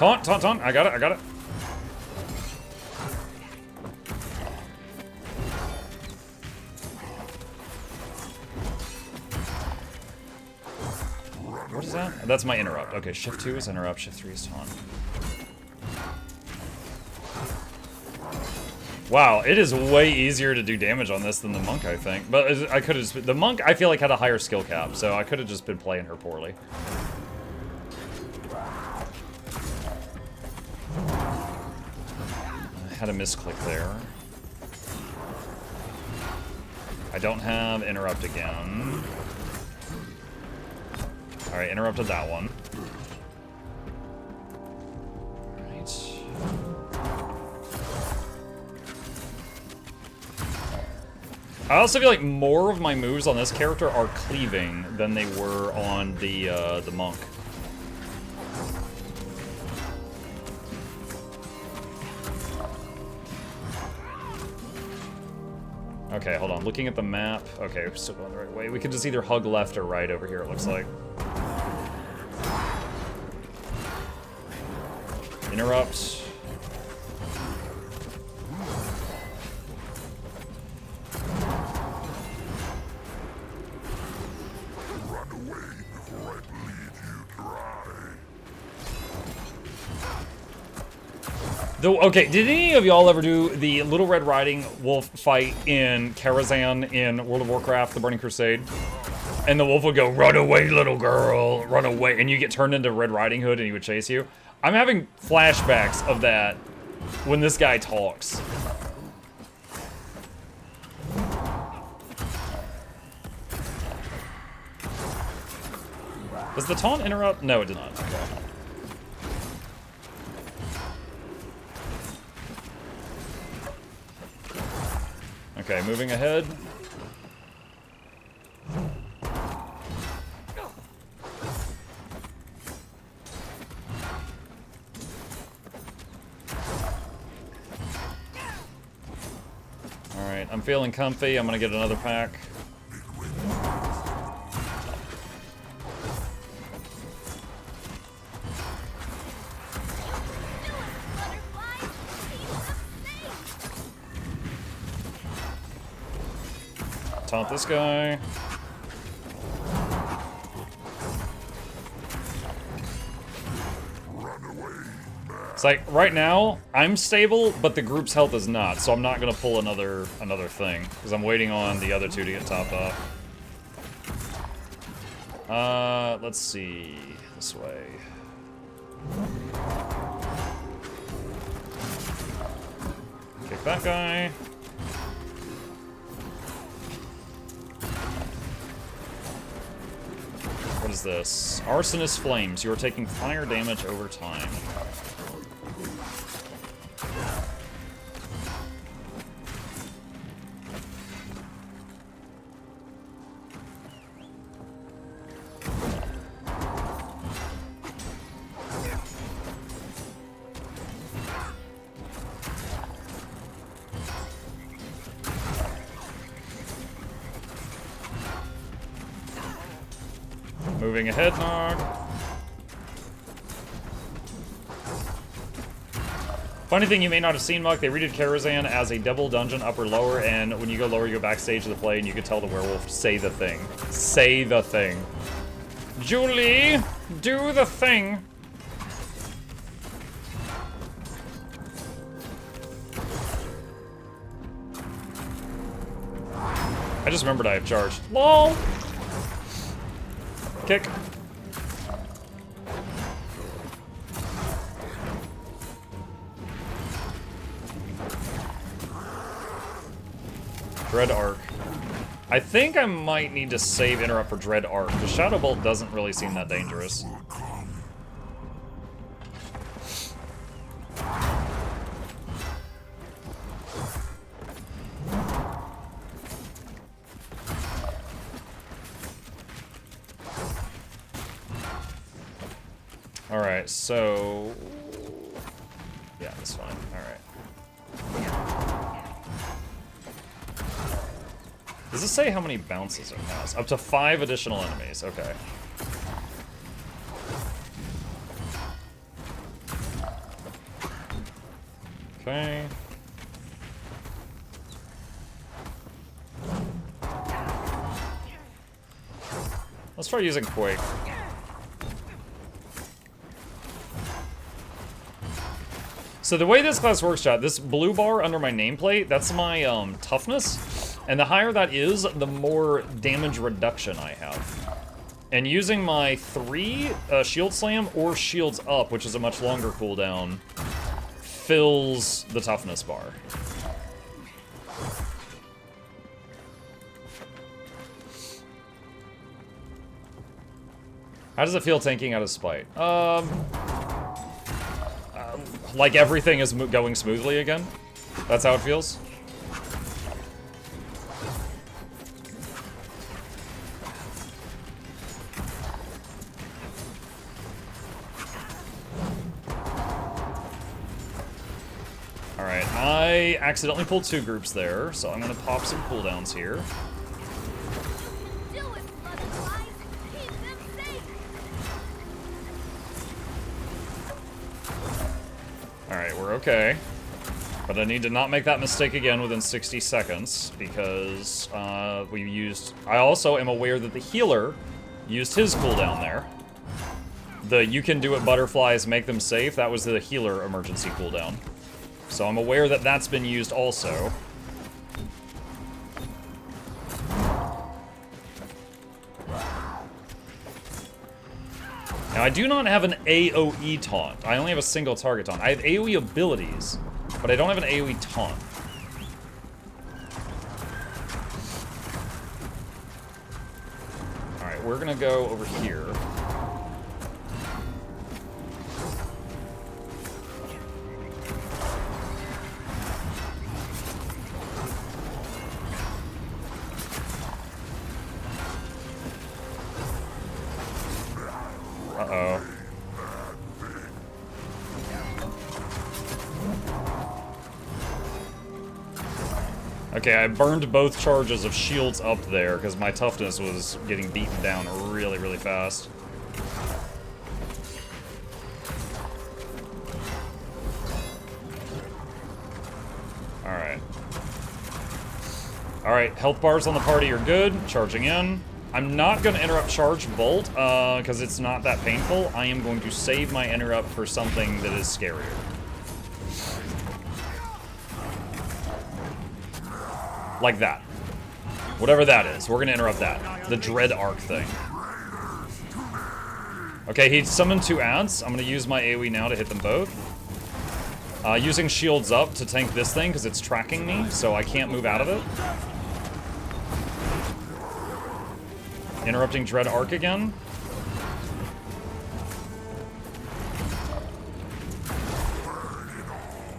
Taunt, taunt, taunt. I got it, I got it. What is that? That's my interrupt. Okay, shift 2 is interrupt, shift 3 is taunt. Wow, it is way easier to do damage on this than the monk, I think. But I could have just... The monk, I feel like, had a higher skill cap, so I could have just been playing her poorly. I had a misclick there. I don't have interrupt again. Alright, interrupted that one. I also feel like more of my moves on this character are cleaving than they were on the monk. Okay, hold on. Looking at the map. Okay, we're still going the right way. We could just either hug left or right over here, it looks like. Interrupt. Though, okay, did any of y'all ever do the Little Red Riding Wolf fight in Karazhan in World of Warcraft, the Burning Crusade? And the wolf would go, "Run away, little girl, run away," and you get turned into Red Riding Hood and he would chase you. I'm having flashbacks of that when this guy talks. Does the taunt interrupt? No, it did not. Okay. Okay, moving ahead. Alright, I'm feeling comfy. I'm gonna get another pack. Taunt this guy. It's like, right now, I'm stable, but the group's health is not, so I'm not gonna pull another thing, because I'm waiting on the other two to get topped off. Let's see. This way. Kick that guy. What is this? Arsonist Flames. You are taking fire damage over time. Moving ahead, Nog. Funny thing you may not have seen, Muck, they redid Karazhan as a double dungeon, upper lower, and when you go lower, you go backstage to the play, and you can tell the werewolf, say the thing. Say the thing. Julie, do the thing. I just remembered I have charged. LOL! Kick. Dread Arc. I think I might need to save interrupt for Dread Arc, because Shadow Bolt doesn't really seem that dangerous. Alright, so... yeah, that's fine. Alright. Does it say how many bounces it has? Up to 5 additional enemies. Okay. Okay. Let's try using Quake. So the way this class works, chat, this blue bar under my nameplate, that's my toughness. And the higher that is, the more damage reduction I have. And using my 3 shield slam or shields up, which is a much longer cooldown, fills the toughness bar. How does it feel tanking out of spite? Like everything is going smoothly again. That's how it feels. Alright, I accidentally pulled 2 groups there, so I'm gonna pop some cooldowns here. Alright, we're okay. But I need to not make that mistake again within 60 seconds, because we used... I also am aware that the healer used his cooldown there. The you can do it butterflies, make them safe, that was the healer emergency cooldown. So I'm aware that that's been used also. Now, I do not have an AoE taunt. I only have a single target taunt. I have AoE abilities, but I don't have an AoE taunt. Alright, we're gonna go over here. Uh-oh. Okay, I burned both charges of shields up there because my toughness was getting beaten down really, really fast. Alright. Alright, health bars on the party are good. Charging in. I'm not going to interrupt charge bolt, because it's not that painful. I am going to save my interrupt for something that is scarier. Like that. Whatever that is, we're going to interrupt that. The dread arc thing. Okay, he summoned 2 ants. I'm going to use my AoE now to hit them both. Using shields up to tank this thing, because it's tracking me, so I can't move out of it. Interrupting Dread Arc again.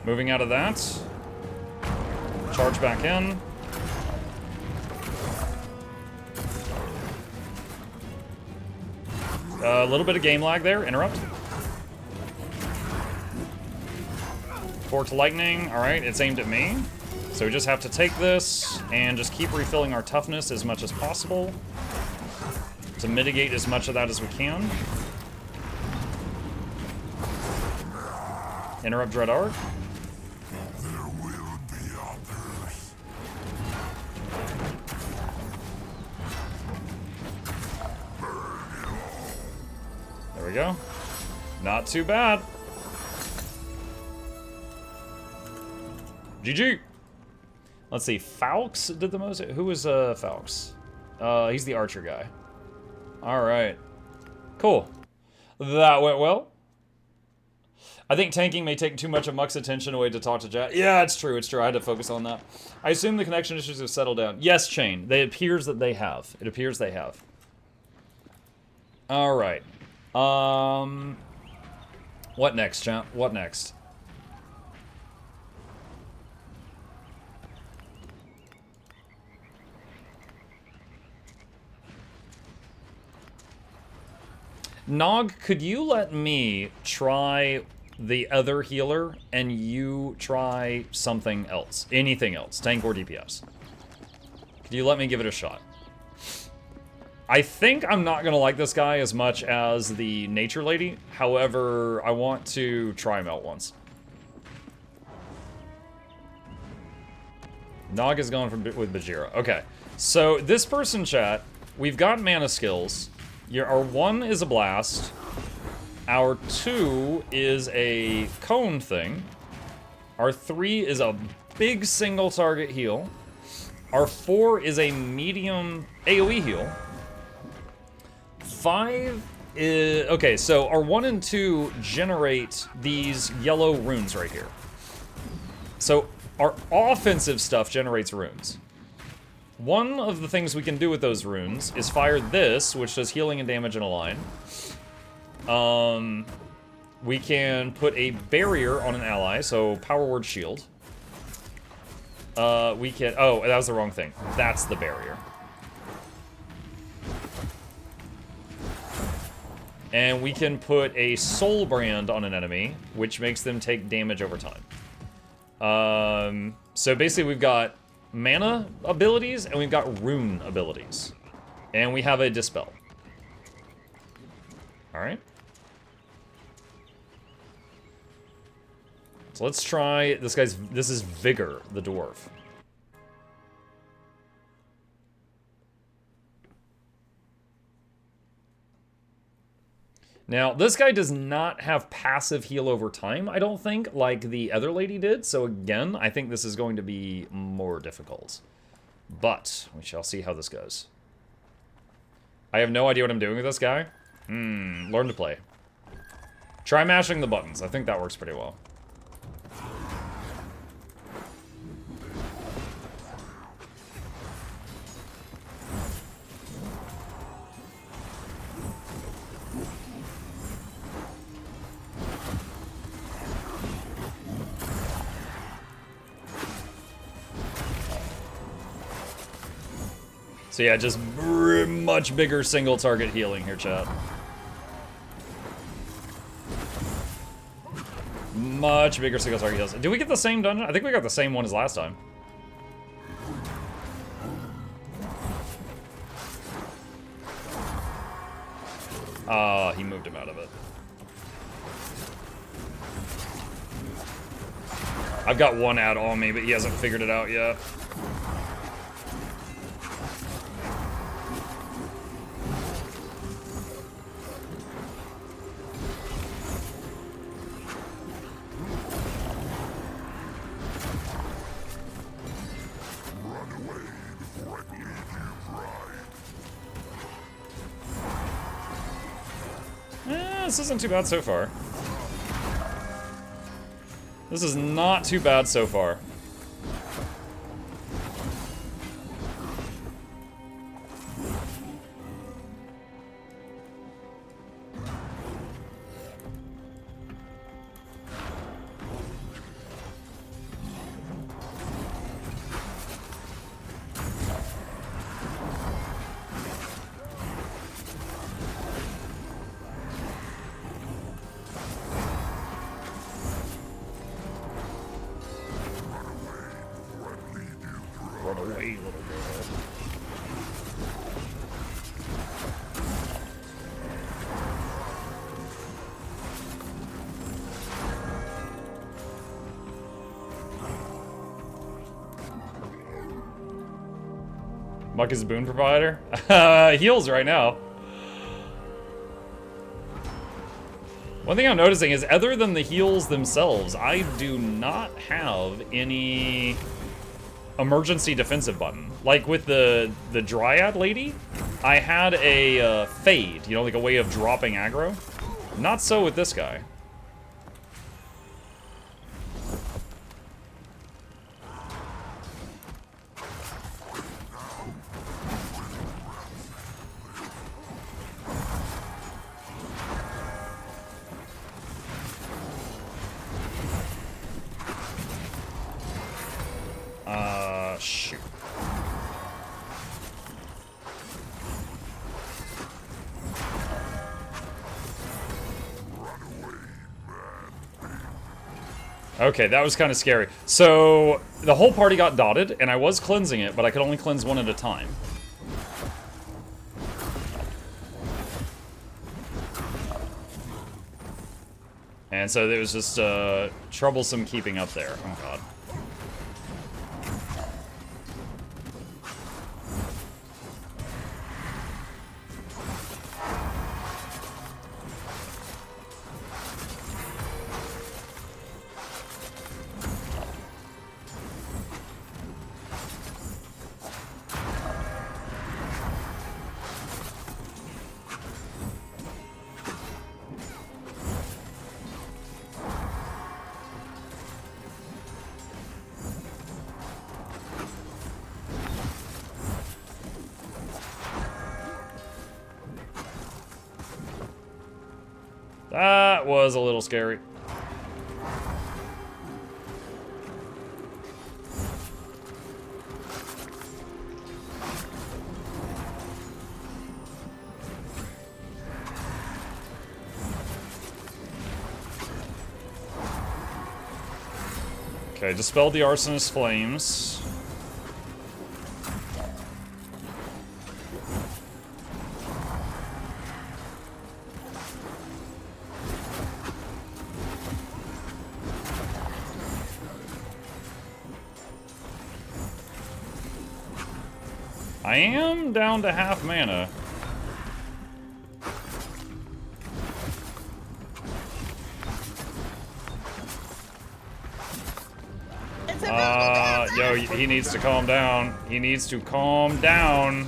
Moving out of that. Charge back in. A little bit of game lag there. Interrupt. Forked Lightning. Alright, it's aimed at me. So we just have to take this and just keep refilling our toughness as much as possible to mitigate as much of that as we can. Interrupt Dread Arc. There we go. Not too bad. GG. Let's see. Falx did the most. Who was Falx? He's the archer guy. All right. Cool. That went well. I think tanking may take too much of Muck's attention away to talk to Jack. Yeah, it's true. It's true. I had to focus on that. I assume the connection issues have settled down. Yes, Chain. It appears that they have. It appears they have. All right. What next, champ? What next? Nog, could you let me try the other healer and you try something else? Anything else, tank or DPS? Could you let me give it a shot? I think I'm not gonna like this guy as much as the nature lady. However, I want to try him out once. Nog is going with Bajira. Okay. So, this person, chat, we've got mana skills. Our 1 is a blast. Our 2 is a cone thing. Our 3 is a big single target heal. Our 4 is a medium AoE heal. 5 is... Okay, so our 1 and 2 generate these yellow runes right here. So our offensive stuff generates runes. One of the things we can do with those runes is fire this, which does healing and damage in a line. We can put a barrier on an ally, so power word shield. We can... Oh, that was the wrong thing. That's the barrier. And we can put a soul brand on an enemy, which makes them take damage over time. So basically we've got mana abilities, and we've got rune abilities. And we have a dispel. Alright. So let's try this guy's... This is Vigor, the dwarf. Now, this guy does not have passive heal over time, I don't think, like the other lady did. So again, I think this is going to be more difficult. But we shall see how this goes. I have no idea what I'm doing with this guy. Learn to play. Try mashing the buttons. I think that works pretty well. So yeah, just much bigger single target healing here, chat. Much bigger single target heals. Did we get the same dungeon? I think we got the same one as last time. He moved him out of it. I've got one ad on me, but he hasn't figured it out yet. This isn't too bad so far. This is not too bad so far. Muck is a boon provider? Heals right now. One thing I'm noticing is, other than the heals themselves, I do not have any emergency defensive button. Like with the Dryad lady, I had a fade, you know, like a way of dropping aggro. Not so with this guy. Shoot. Okay, that was kind of scary. So, the whole party got dotted, and I was cleansing it, but I could only cleanse one at a time. And so it was just troublesome keeping up there. Oh god. That was a little scary. Okay, dispelled the Arsonist flames. I am down to half mana. Yo, he needs to calm down. He needs to calm down.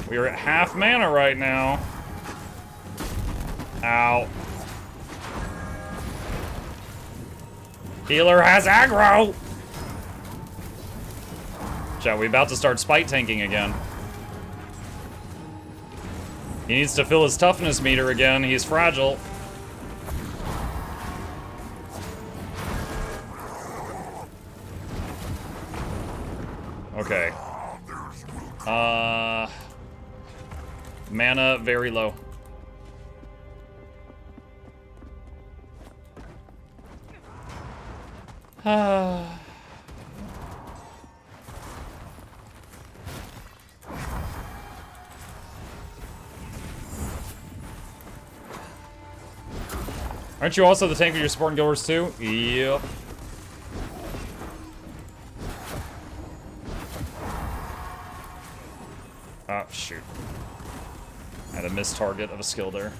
We are at half mana right now. Ow. Healer has aggro! Chat, we about to start spite tanking again. He needs to fill his toughness meter again. He's fragile. Okay. Mana very low. Aren't you also the tank with your support and guilders too? Yep. Oh, shoot. I had a missed target of a skill there.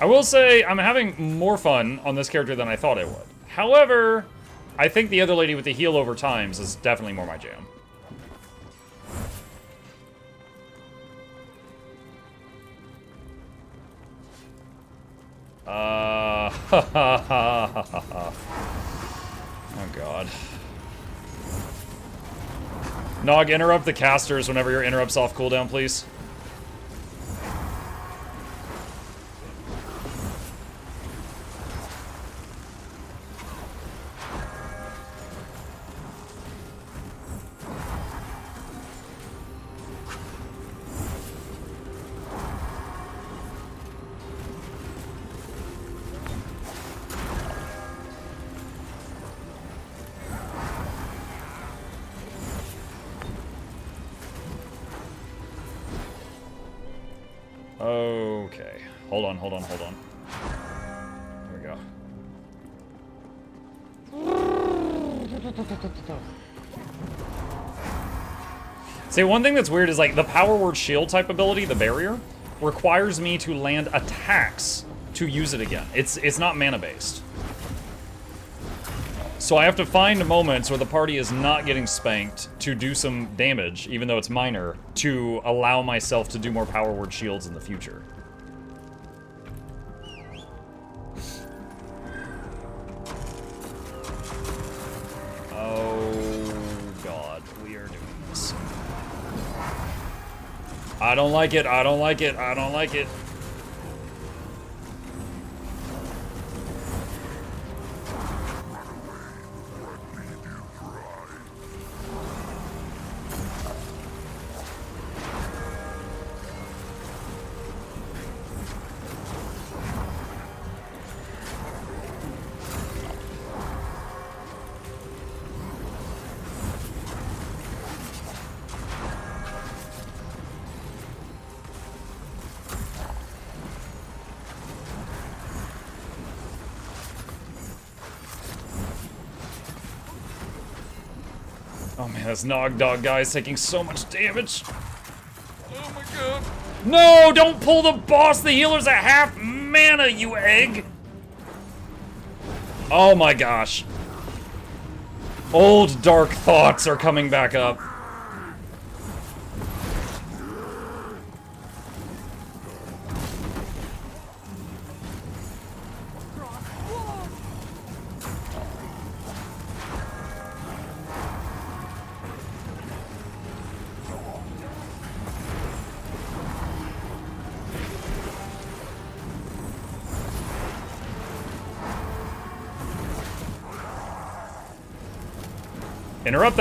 I will say, I'm having more fun on this character than I thought I would. However, I think the other lady with the heal over times is definitely more my jam. Oh god. Nog, interrupt the casters whenever your interrupt's off cooldown, please. Okay. Hold on. There we go. See, one thing that's weird is, like, the power word shield type ability, the barrier, requires me to land attacks to use it again. It's not mana-based. So I have to find moments where the party is not getting spanked to do some damage, even though it's minor, to allow myself to do more power word shields in the future. Oh god, we are doing this. I don't like it, I don't like it, I don't like it. Oh man, this Nog Dog guy is taking so much damage. Oh my god. No, don't pull the boss. The healer's at half mana, you egg! Oh my gosh. Old dark thoughts are coming back up.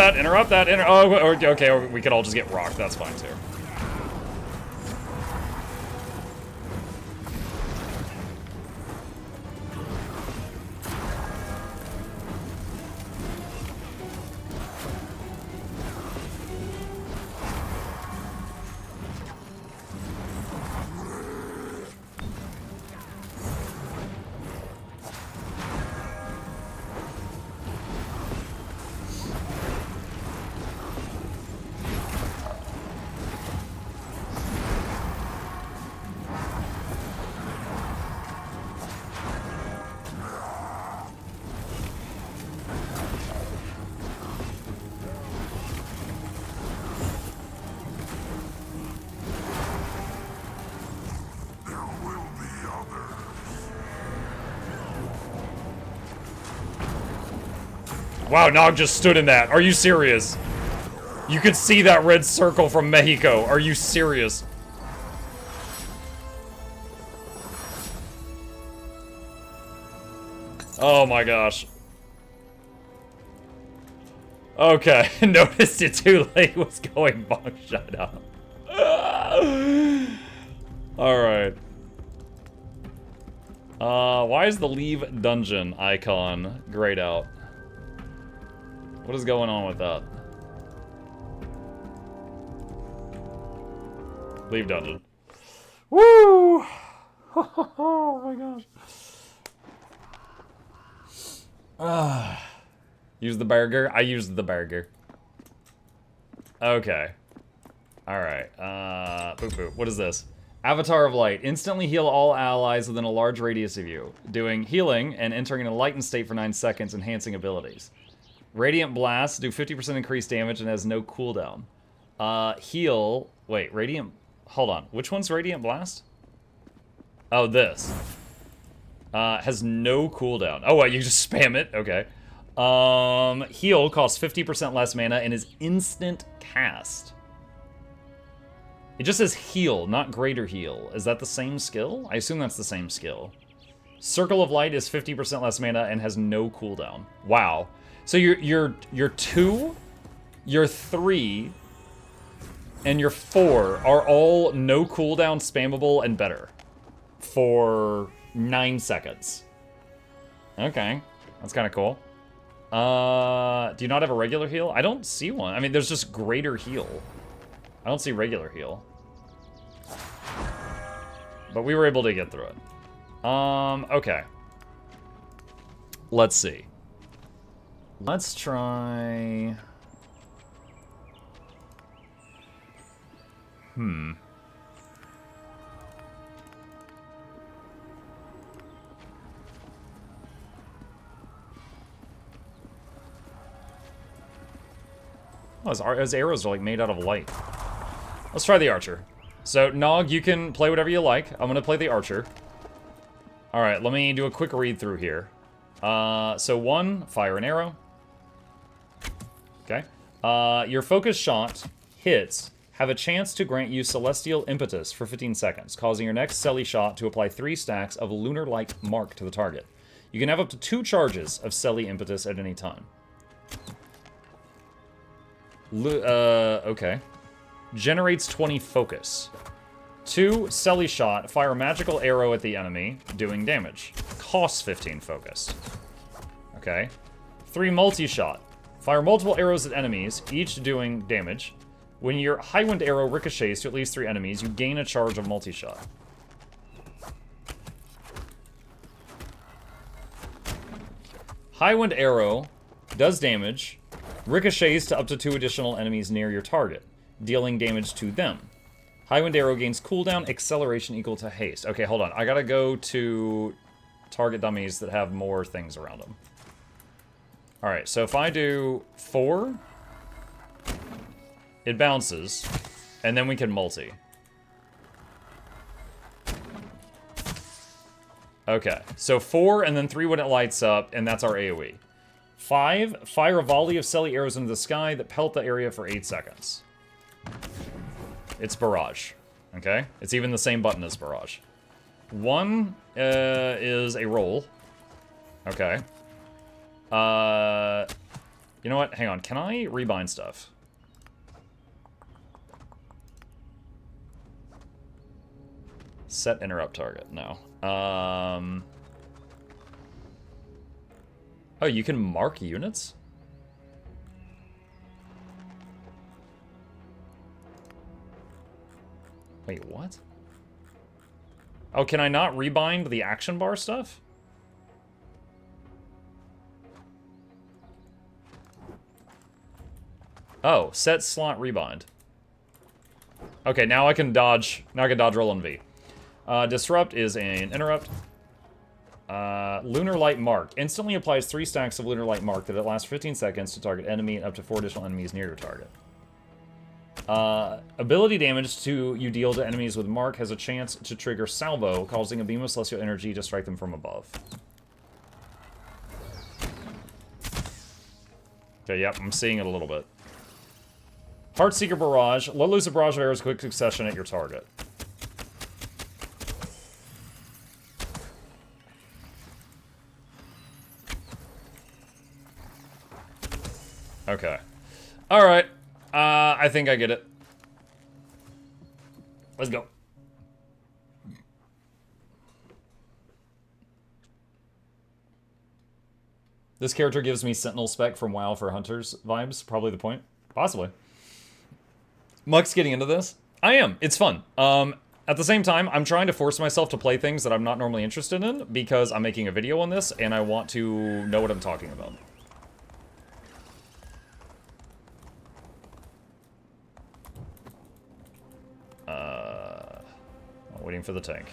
Interrupt that, okay, or we could all just get rocked, that's fine too. Wow, Nog just stood in that. Are you serious? You could see that red circle from Mexico. Are you serious? Oh my gosh. Okay, noticed it too late. Was going bonk. Shut up. Alright. Why is the leave dungeon icon grayed out? What is going on with that? Leave dungeon. Woo! Oh my gosh. Use the burger? I used the burger. Okay. Alright. Boop boop. What is this? Avatar of Light. Instantly heal all allies within a large radius of you. Doing healing and entering in a lightened state for 9 seconds, enhancing abilities. Radiant Blast, do 50% increased damage and has no cooldown. Heal... Wait, Radiant... Hold on. Which one's Radiant Blast? Oh, this. Has no cooldown. Oh, wait, you just spam it? Okay. Heal costs 50% less mana and is instant cast. It just says heal, not greater heal. Is that the same skill? I assume that's the same skill. Circle of Light is 50% less mana and has no cooldown. Wow. So your 2, your 3, and your 4 are all no cooldown, spammable, and better. For 9 seconds. Okay. That's kind of cool. Do you not have a regular heal? I don't see one. I mean, there's just greater heal. I don't see regular heal. But we were able to get through it. Okay. Let's see. Let's try... Oh, his arrows are like made out of light. Let's try the archer. So, Nog, you can play whatever you like. I'm gonna play the archer. Alright, let me do a quick read through here. So 1, fire an arrow. Okay. Your focus shot hits have a chance to grant you Celestial Impetus for 15 seconds, causing your next Selly shot to apply 3 stacks of Lunar-like mark to the target. You can have up to 2 charges of Selly Impetus at any time. Okay. Generates 20 focus. 2, Selly shot, fire a magical arrow at the enemy, doing damage. Costs 15 focus. Okay. 3, multi-shot. Fire multiple arrows at enemies, each doing damage. When your high wind arrow ricochets to at least 3 enemies, you gain a charge of multi-shot. High wind arrow does damage, ricochets to up to 2 additional enemies near your target, dealing damage to them. High wind arrow gains cooldown, acceleration equal to haste. Okay, hold on. I gotta go to target dummies that have more things around them. Alright, so if I do 4, it bounces, and then we can multi. Okay, so 4 and then 3 when it lights up, and that's our AoE. 5, fire a volley of Selly arrows into the sky that pelt the area for 8 seconds. It's barrage, okay? It's even the same button as barrage. 1 is a roll. Okay. You know what? Hang on. Can I rebind stuff? Set interrupt target. No. Oh, you can mark units? Wait, what? Oh, can I not rebind the action bar stuff? Oh, set slot rebind. Okay, now I can dodge. Now I can dodge roll on V. Disrupt is an interrupt. Lunar Light Mark. Instantly applies 3 stacks of Lunar Light Mark that it lasts 15 seconds to target enemy and up to 4 additional enemies near your target. Ability damage you deal to enemies with Mark has a chance to trigger Salvo, causing a beam of celestial energy to strike them from above. Okay, yep, I'm seeing it a little bit. Heartseeker Barrage. Let loose a barrage of arrows quick succession at your target. Okay. Alright. I think I get it. Let's go. This character gives me Sentinel Spec from WoW for Hunters vibes. Probably the point. Possibly. Muck's getting into this. I am. It's fun. At the same time, I'm trying to force myself to play things that I'm not normally interested in because I'm making a video on this and I want to know what I'm talking about. I'm waiting for the tank.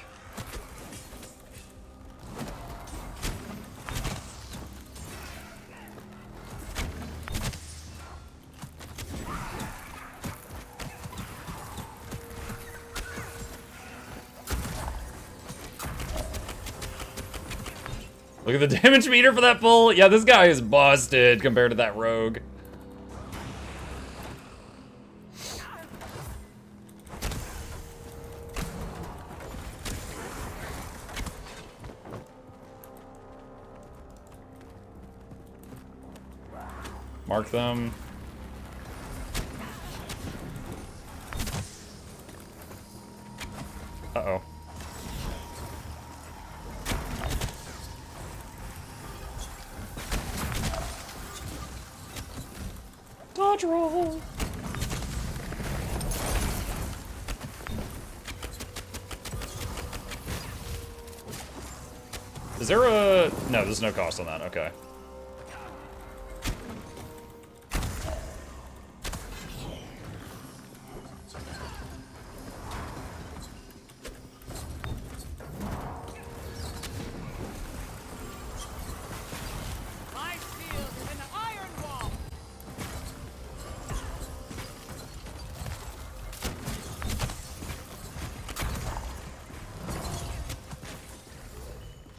Look at the damage meter for that bull. Yeah, this guy is busted compared to that rogue. Mark them. Uh-oh. Dodge roll. Is there a... No, there's no cost on that. Okay.